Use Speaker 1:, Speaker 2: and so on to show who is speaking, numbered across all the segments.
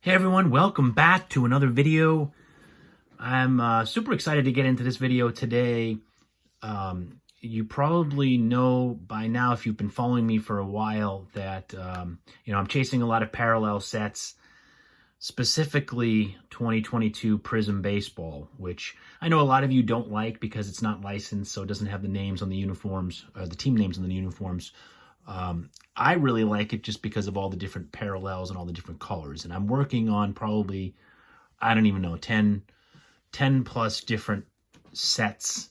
Speaker 1: Hey everyone, welcome back to another video. I'm super excited to get into this video today. You probably know by now, if you've been following me for a while, that I'm chasing a lot of parallel sets, specifically 2022 Prizm Baseball, which I know a lot of you don't like because it's not licensed, so it doesn't have the names on the uniforms, or the team names on the uniforms. I really like it just because of all the different parallels and all the different colors. And I'm working on probably, I don't even know, 10 plus different sets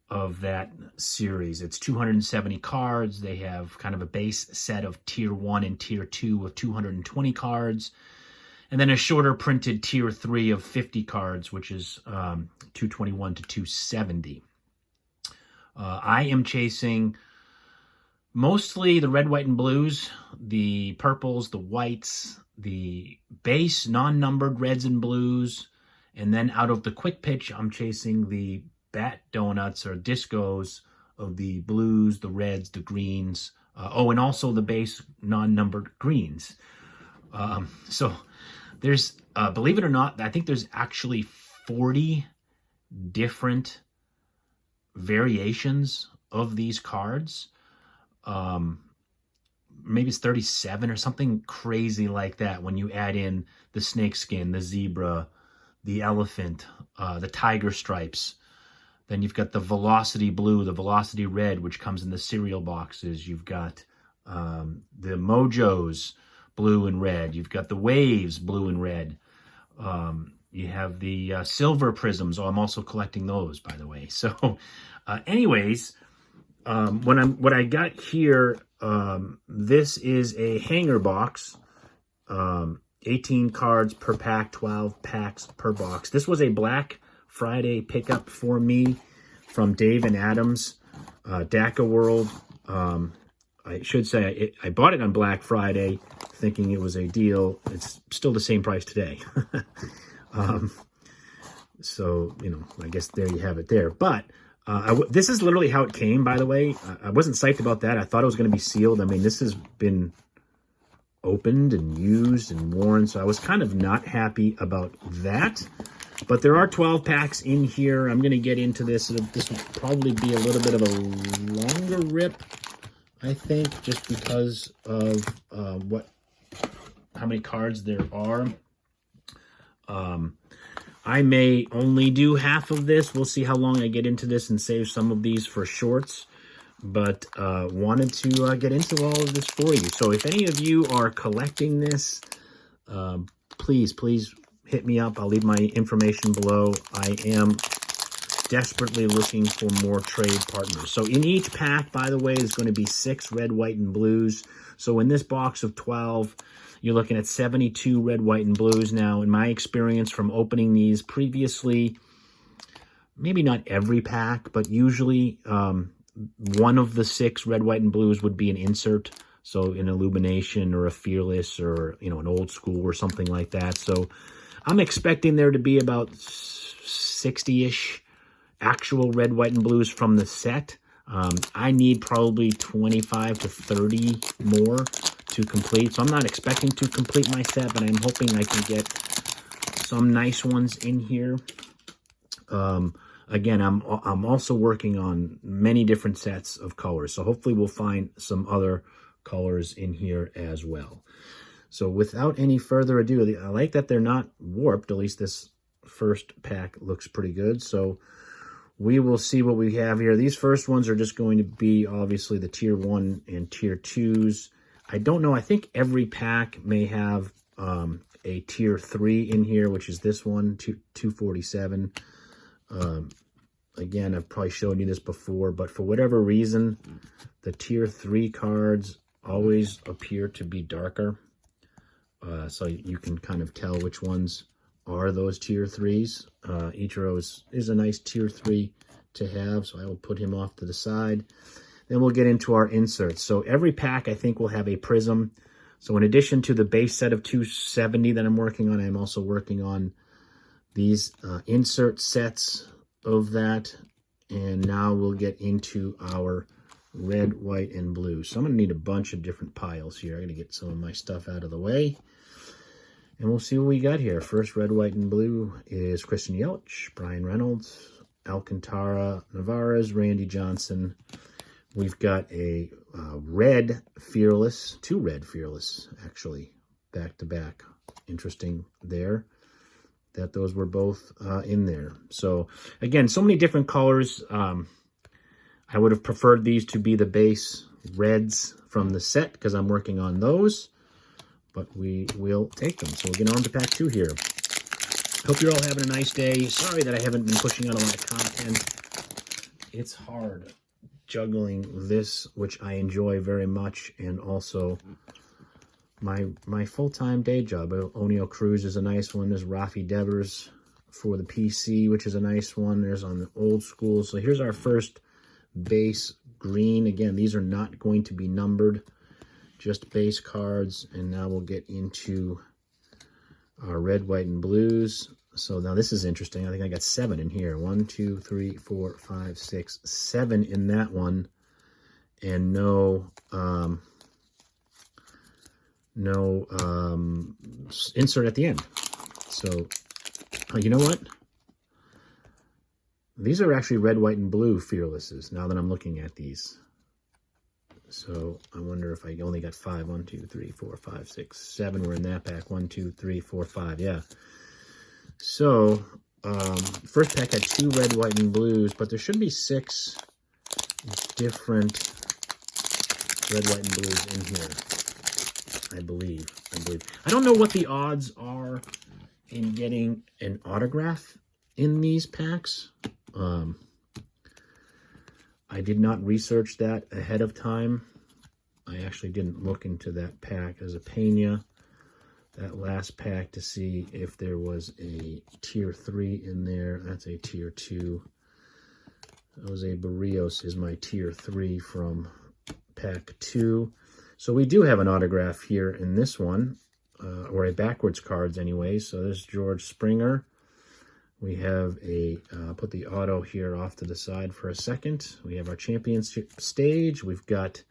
Speaker 1: of that series. It's 270 cards. They have kind of a base set of tier 1 and tier 2 of 220 cards. And then a shorter printed tier 3 of 50 cards, which is 221 to 270. I am chasing mostly the red, white, and blues, the purples, the whites, the base non-numbered reds and blues, and then out of the quick pitch, I'm chasing the bat donuts or discos of the blues, the reds, the greens, and also the base non-numbered greens. So there's, believe it or not, I think there's actually 40 different variations of these cards. Maybe it's 37 or something crazy like that when you add in the snakeskin, the zebra, the elephant, the tiger stripes. Then you've got the velocity blue, the velocity red, which comes in the cereal boxes. You've got the mojos, blue and red. You've got the waves, blue and red. You have the silver prisms. Oh, I'm also collecting those, by the way. So anyways, what I got here, this is a hanger box, 18 cards per pack, 12 packs per box. This was a Black Friday pickup for me from Dave and Adam's DACA World. I should say I bought it on Black Friday thinking it was a deal. It's still the same price today. So, I guess there you have it there. But this is literally how it came, by the way. I wasn't psyched about that. I thought it was going to be sealed. I mean, this has been opened and used and worn, so I was kind of not happy about that. But there are 12 packs in here. I'm going to get into this. This will probably be a little bit of a longer rip, I think, just because of how many cards there are. I may only do half of this. We'll see how long I get into this and save some of these for shorts. But wanted to get into all of this for you. So if any of you are collecting this, please hit me up. I'll leave my information below. I am desperately looking for more trade partners. So in each pack, by the way, is going to be 6 red, white, and blues. So in this box of 12, you're looking at 72 red, white, and blues. Now, in my experience from opening these previously, maybe not every pack, but usually one of the 6 red, white, and blues would be an insert. So an Illumination or a Fearless or, an Old School or something like that. So I'm expecting there to be about 60-ish actual red, white, and blues from the set. I need probably 25 to 30 more to complete. So I'm not expecting to complete my set, but I'm hoping I can get some nice ones in here. Again, I'm also working on many different sets of colors. So hopefully we'll find some other colors in here as well. So without any further ado, I like that they're not warped. At least this first pack looks pretty good. So we will see what we have here. These first ones are just going to be obviously the tier 1 and tier 2s. I don't know. I think every pack may have a tier 3 in here, which is this one, 247. Again, I've probably shown you this before, but for whatever reason, the tier 3 cards always appear to be darker. So you can kind of tell which ones are those tier 3s. Ichiro is a nice tier 3 to have, so I will put him off to the side. Then we'll get into our inserts. So every pack, I think, will have a Prizm. So in addition to the base set of 270 that I'm working on, I'm also working on these insert sets of that. And now we'll get into our red, white, and blue. So I'm going to need a bunch of different piles here. I'm going to get some of my stuff out of the way. And we'll see what we got here. First red, white, and blue is Christian Yelich, Brian Reynolds, Alcantara, Navarez, Randy Johnson. We've got a red Fearless, 2 red Fearless, actually, back-to-back. Interesting there that those were both in there. So, again, so many different colors. I would have preferred these to be the base reds from the set because I'm working on those. But we will take them. So we're getting on to pack 2 here. Hope you're all having a nice day. Sorry that I haven't been pushing out a lot of content. It's hard juggling this, which I enjoy very much, and also my full-time day job. O'Neill Cruz is a nice one. There's Rafi Devers for the PC, which is a nice one. There's on the old school. So here's our first base green. Again, these are not going to be numbered, just base cards. And now we'll get into our red, white, and blues. So now this is interesting. I think I got 7 in here. 1, 2, 3, 4, 5, 6, 7 in that one. And no insert at the end. So, you know what? These are actually red, white, and blue Fearlesses, now that I'm looking at these. So, I wonder if I only got 5. 1, 2, 3, 4, 5, 6, 7 were in that pack. 1, 2, 3, 4, 5, yeah. So, first pack had 2 red, white, and blues, but there should be 6 different red, white, and blues in here. I believe. I don't know what the odds are in getting an autograph in these packs. I did not research that ahead of time. I actually didn't look into that pack as a Pena, that last pack, to see if there was a tier 3 in there. That's a tier 2. Jose Barrios is my tier 3 from pack 2. So we do have an autograph here in this one, or a backwards cards anyway. So there's George Springer. We have a, put the auto here off to the side for a second. We have our championship stage. We've got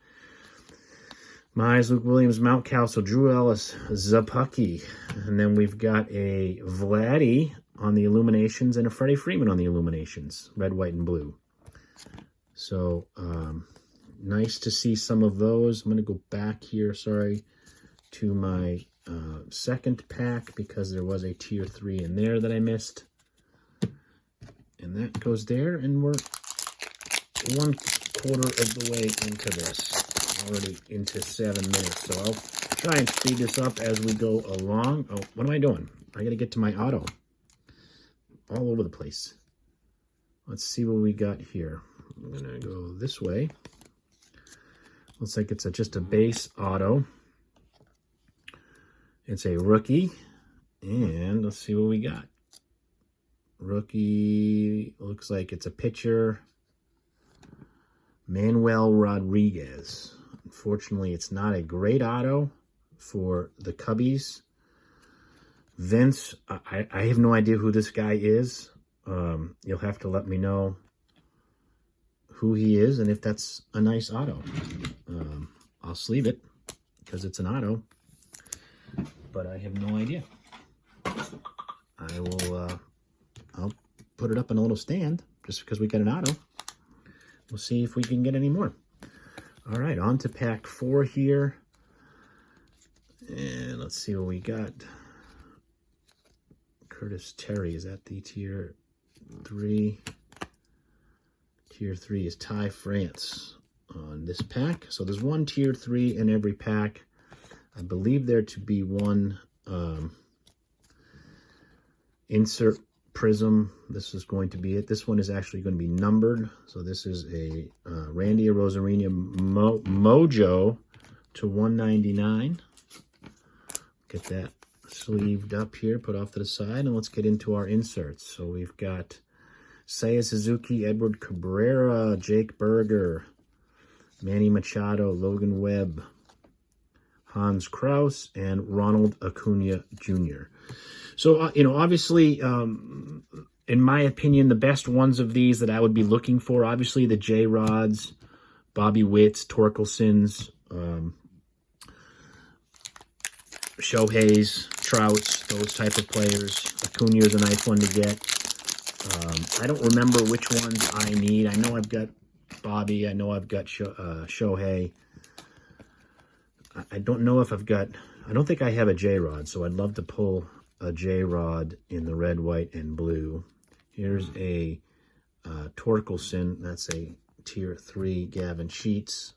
Speaker 1: Mize, Luke Williams, Mountcastle, Drew Ellis, Zapucki. And then we've got a Vladdy on the Illuminations and a Freddie Freeman on the Illuminations, red, white, and blue. So, nice to see some of those. I'm going to go back here, sorry, to my second pack because there was a tier 3 in there that I missed. And that goes there, and we're 1/4 of the way into this, already into 7 minutes. So I'll try and speed this up as we go along. Oh, what am I doing? I got to get to my auto. All over the place. Let's see what we got here. I'm going to go this way. Looks like it's just a base auto. It's a rookie. And let's see what we got. Rookie, looks like it's a pitcher. Manuel Rodriguez. Unfortunately, it's not a great auto for the Cubbies. Vince, I have no idea who this guy is. You'll have to let me know who he is and if that's a nice auto. I'll sleeve it because it's an auto, but I have no idea. I will, I'll put it up in a little stand just because we got an auto. We'll see if we can get any more. All right, on to pack 4 here. And let's see what we got. Curtis Terry, is that the tier 3? Tier 3 is Ty France on this pack. So there's 1 tier 3 in every pack. I believe there to be 1 insert Prizm. This is going to be it. This one is actually going to be numbered. So this is a Randy Arozarena Mojo to 199. Get that sleeved up here, put off to the side, and let's get into our inserts. So we've got Seiya Suzuki, Edward Cabrera, Jake Berger, Manny Machado, Logan Webb, Hans Kraus, and Ronald Acuna Jr. So, you know, obviously, in my opinion, the best ones of these that I would be looking for, obviously the J-Rods, Bobby Witts, Torkelsons, Shohei's, Trouts, those type of players. Acuna is a nice one to get. I don't remember which ones I need. I know I've got Bobby. I know I've got Shohei. I don't know if I've got... I don't think I have a J-Rod, so I'd love to pull a J-Rod in the red, white, and blue. Here's a Torkelson. That's a Tier 3 Gavin Sheets.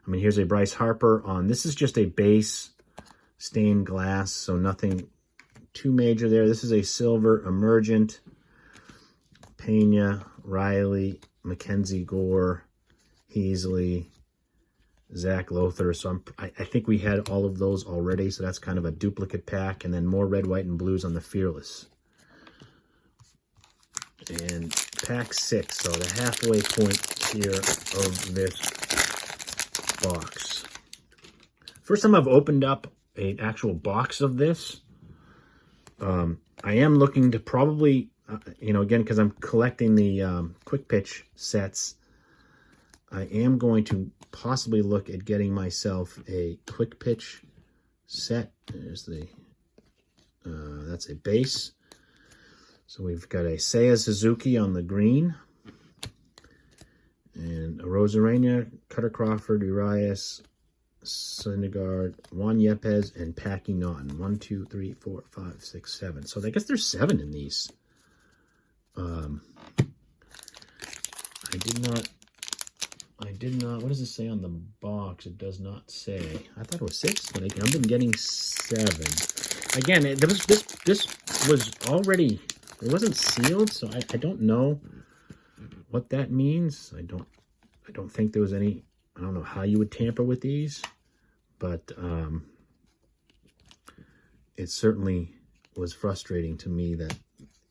Speaker 1: I mean, here's a Bryce Harper on... This is just a base stained glass, so nothing too major there. This is a silver Emergent. Pena, Riley, Mackenzie Gore, Heasley, Zach Lothar. So I think we had all of those already, so that's kind of a duplicate pack. And then more red, white, and blues on the Fearless. And pack 6, so the halfway point here of this box. First time I've opened up an actual box of this. I am looking to probably... you know, again, because I'm collecting the quick pitch sets, I am going to possibly look at getting myself a quick pitch set. There's the, that's a base. So we've got a Seiya Suzuki on the green. And a Rosarena, Cutter Crawford, Urias, Syndergaard, Juan Yepes, and Packy Naughton. 1, 2, 3, 4, 5, 6, 7. So I guess there's 7 in these. I did not, what does it say on the box? It does not say. I thought it was 6, but I've been getting 7. Again, this was already, it wasn't sealed, so I don't know what that means. I don't think there was any, I don't know how you would tamper with these, but it certainly was frustrating to me that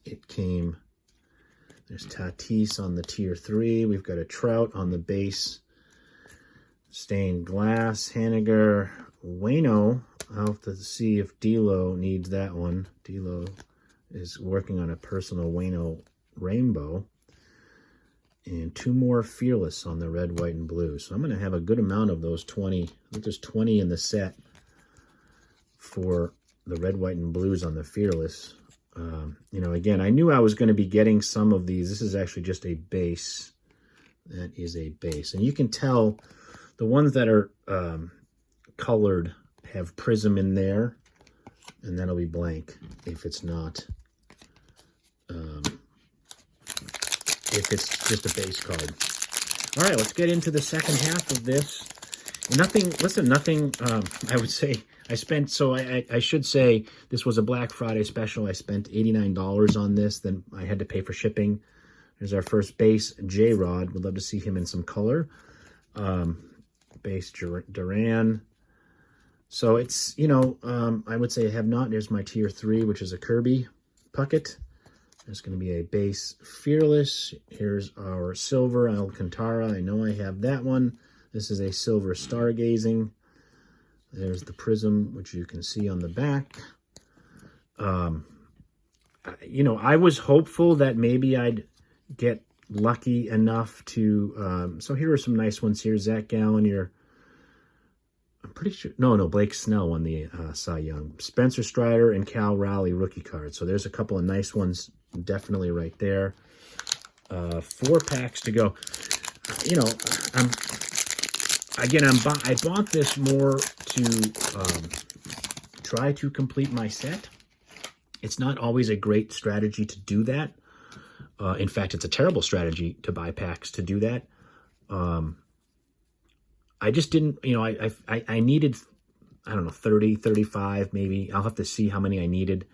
Speaker 1: it came. There's Tatis on the Tier 3. We've got a Trout on the base. Stained glass. Haniger. Waino. I'll have to see if D'Lo needs that one. D'Lo is working on a personal Waino rainbow. And 2 more Fearless on the red, white, and blue. So I'm going to have a good amount of those 20. I think there's 20 in the set for the red, white, and blues on the Fearless. You know, again, I knew I was going to be getting some of these. This is actually just a base. That is a base. And you can tell the ones that are colored have Prizm in there. And that'll be blank if it's not. If it's just a base card. All right, let's get into the second half of this. Nothing, listen, nothing, I would say... I spent, so I should say this was a Black Friday special. I spent $89 on this. Then I had to pay for shipping. There's our first base, J-Rod. Would love to see him in some color. Base Duran. So it's, you know, I would say I have not. There's my Tier 3, which is a Kirby Puckett. There's going to be a base Fearless. Here's our silver Alcantara. I know I have that one. This is a silver Stargazing. There's the Prizm, which you can see on the back. You know, I was hopeful that maybe I'd get lucky enough to... so here are some nice ones here. Zach Gallen, I'm pretty sure... No, Blake Snell won the Cy Young. Spencer Strider and Cal Raleigh rookie cards. So there's a couple of nice ones definitely right there. 4 packs to go. You know, I bought this more to try to complete my set. It's not always a great strategy to do that. In fact, it's a terrible strategy to buy packs to do that. I just didn't, you know, I needed, I don't know, 30, 35 maybe. I'll have to see how many I needed.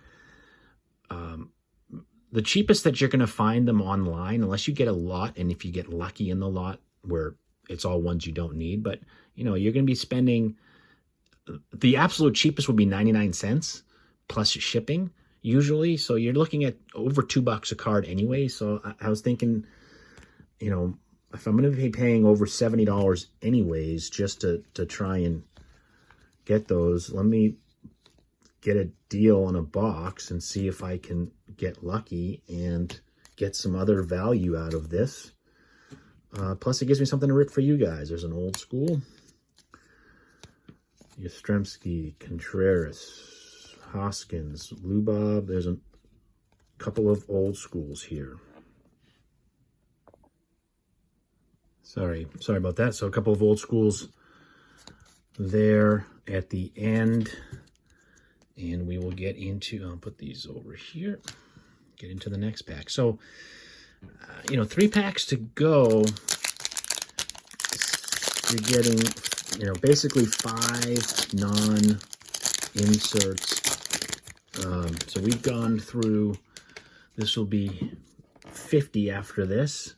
Speaker 1: The cheapest that you're going to find them online, unless you get a lot, and if you get lucky in the lot where it's all ones you don't need, but, you know, you're going to be spending, the absolute cheapest would be 99 cents plus shipping usually. So you're looking at over $2 a card anyway. So I was thinking, you know, if I'm going to be paying over $70 anyways, just to try and get those, let me get a deal on a box and see if I can get lucky and get some other value out of this. Plus, it gives me something to rip for you guys. There's an old school. Yastrzemski, Contreras, Hoskins, Lubob. There's a couple of old schools here. Sorry about that. So a couple of old schools there at the end. And we will get into, I'll put these over here, get into the next pack. So, 3 packs to go. You're getting, basically 5 non-inserts. So we've gone through, this will be 50 after this.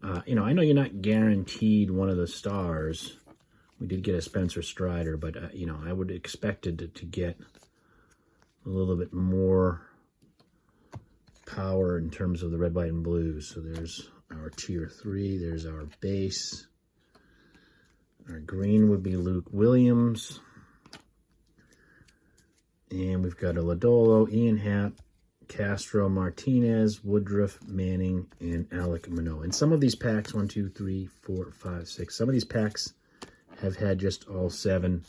Speaker 1: I know you're not guaranteed one of the stars. We did get a Spencer Strider, but, I would expected to get a little bit more power in terms of the red, white, and blues. So there's our tier 3. There's our base. Our green would be Luke Williams. And we've got a Lodolo, Ian Happ, Castro, Martinez, Woodruff, Manning, and Alek Manoah. And some of these packs, 1, 2, 3, 4, 5, 6, some of these packs have had just all 7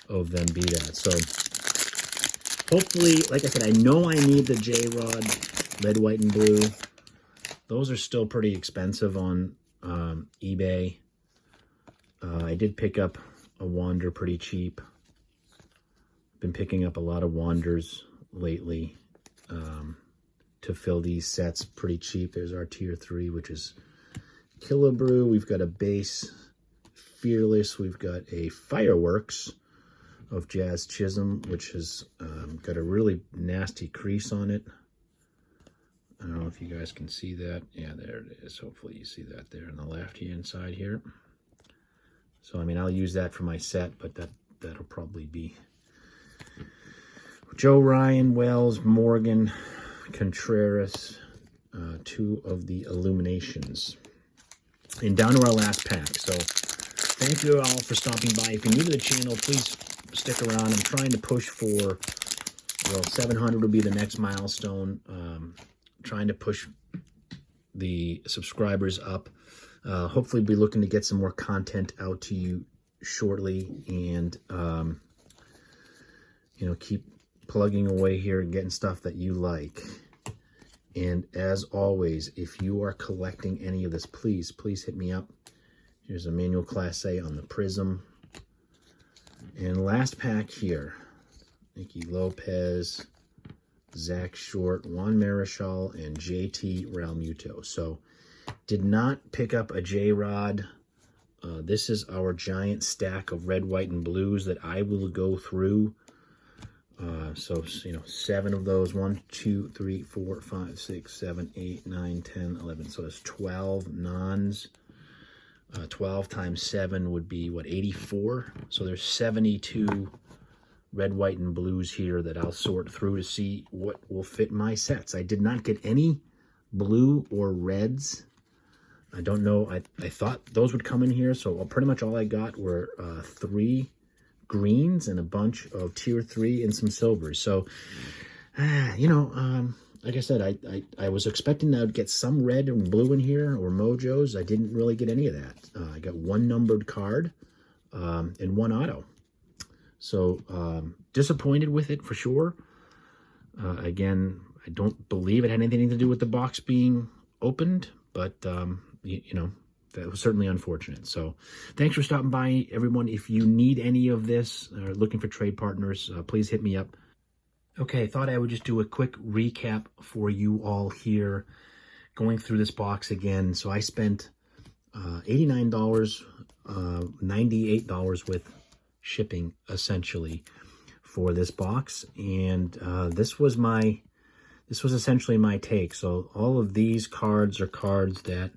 Speaker 1: of them be that. So hopefully, like I said, I know I need the J-Rod, red, white, and blue. Those are still pretty expensive on eBay. I did pick up a Wander pretty cheap. Been picking up a lot of Wanders lately to fill these sets pretty cheap. There's our tier 3, which is Killebrew. We've got a base Fearless. We've got a Fireworks of Jazz Chisholm, which has got a really nasty crease on it. I don't know if you guys can see that. Yeah, there it is. Hopefully you see that there on the left-hand side here. So, I'll use that for my set, but that'll probably be Joe Ryan, Wells, Morgan, Contreras, 2 of the Illuminations. And down to our last pack. So, thank you all for stopping by. If you're new to the channel, please stick around. I'm trying to push for, 700 will be the next milestone. Trying to push the subscribers up. Hopefully be looking to get some more content out to you shortly, and keep plugging away here and getting stuff that you like. And as always, if you are collecting any of this, please hit me up. Here's a manual Class A on the Prizm. And last pack here, Nicky Lopez, Zach Short, Juan Marichal, and JT Realmuto. So, did not pick up a J-Rod. This is our giant stack of red, white, and blues that I will go through. So, 7 of those. 1, 2, 3, 4, 5, 6, 7, 8, 9, 10, 11. So, there's 12 nons. 12 times 7 would be, 84? So, there's 72 red, white, and blues here that I'll sort through to see what will fit my sets. I did not get any blue or reds. I don't know. I thought those would come in here, so pretty much all I got were 3 greens and a bunch of tier 3 and some silvers. So, like I said, I was expecting I would get some red and blue in here, or mojos. I didn't really get any of that. I got 1 numbered card and 1 auto. So, disappointed with it for sure. Again, I don't believe it had anything to do with the box being opened, but, that was certainly unfortunate. So, thanks for stopping by, everyone. If you need any of this or looking for trade partners, please hit me up. Okay, thought I would just do a quick recap for you all here, going through this box again. So, I spent $89, $98 with shipping, essentially, for this box. And this was essentially my take. So all of these cards are cards that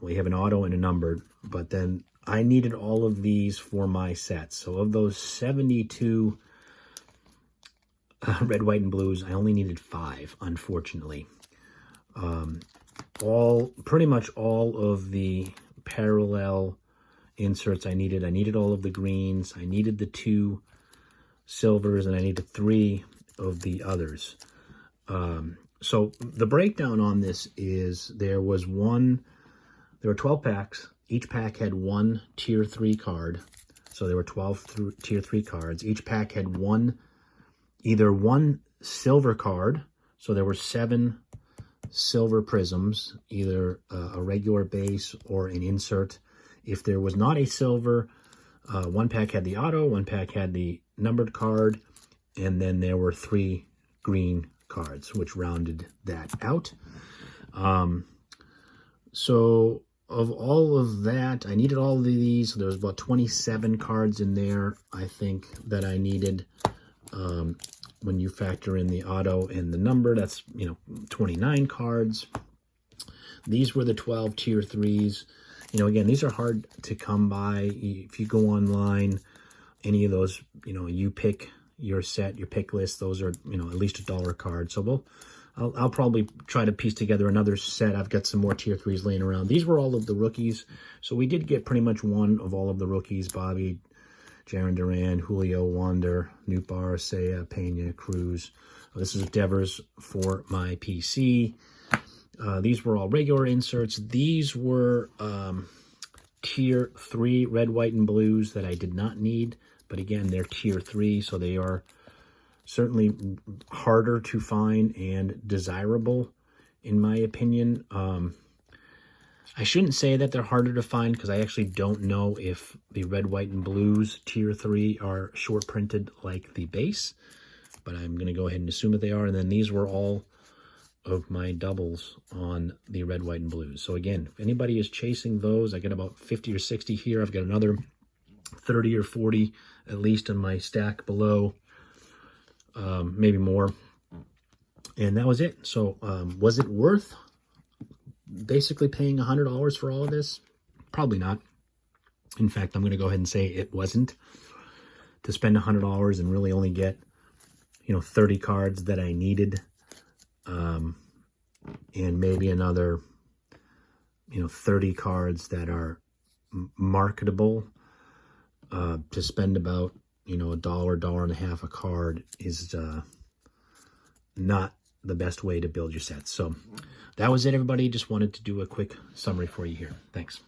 Speaker 1: we have an auto and a numbered, but then I needed all of these for my sets. So of those 72 red, white, and blues, I only needed 5, unfortunately. Pretty much all of the parallel inserts I needed all of the greens, I needed the 2 silvers, and I needed 3 of the others. So the breakdown on this is there were 12 packs. Each pack had 1 tier 3 card. So there were 12 through tier 3 cards. Each pack had either one silver card. So there were 7 silver prisms, either a regular base or an insert. If there was not a silver, one pack had the auto, one pack had the numbered card, and then there were 3 green cards, which rounded that out. So of all of that, I needed all of these. So there was about 27 cards in there, I think, that I needed. When you factor in the auto and the number, that's, 29 cards. These were the 12 tier 3s. Again, these are hard to come by. If you go online, any of those, you pick your set, your pick list, those are, at least $1 a card. So I'll probably try to piece together another set. I've got some more tier 3s laying around. These were all of the rookies. So we did get pretty much one of all of the rookies: Bobby, Jaron Duran, Julio, Wander, Nootbaar, Seiya, Pena, Cruz. This is Devers for my PC. These were all regular inserts. These were tier 3 red, white, and blues that I did not need. But again, they're tier 3, so they are certainly harder to find and desirable, in my opinion. I shouldn't say that they're harder to find, because I actually don't know if the red, white, and blues tier 3 are short printed like the base. But I'm going to go ahead and assume that they are. And then these were all of my doubles on the red, white, and blues. So again, if anybody is chasing those, I got about 50 or 60 here. I've got another 30 or 40 at least in my stack below, maybe more. And that was it. So was it worth basically paying $100 for all of this? Probably not. In fact, I'm going to go ahead and say it wasn't. To spend $100 and really only get 30 cards that I needed, and maybe another 30 cards that are marketable, to spend about $1, $1.50 a card is not the best way to build your sets. So that was it, everybody. Just wanted to do a quick summary for you here. Thanks.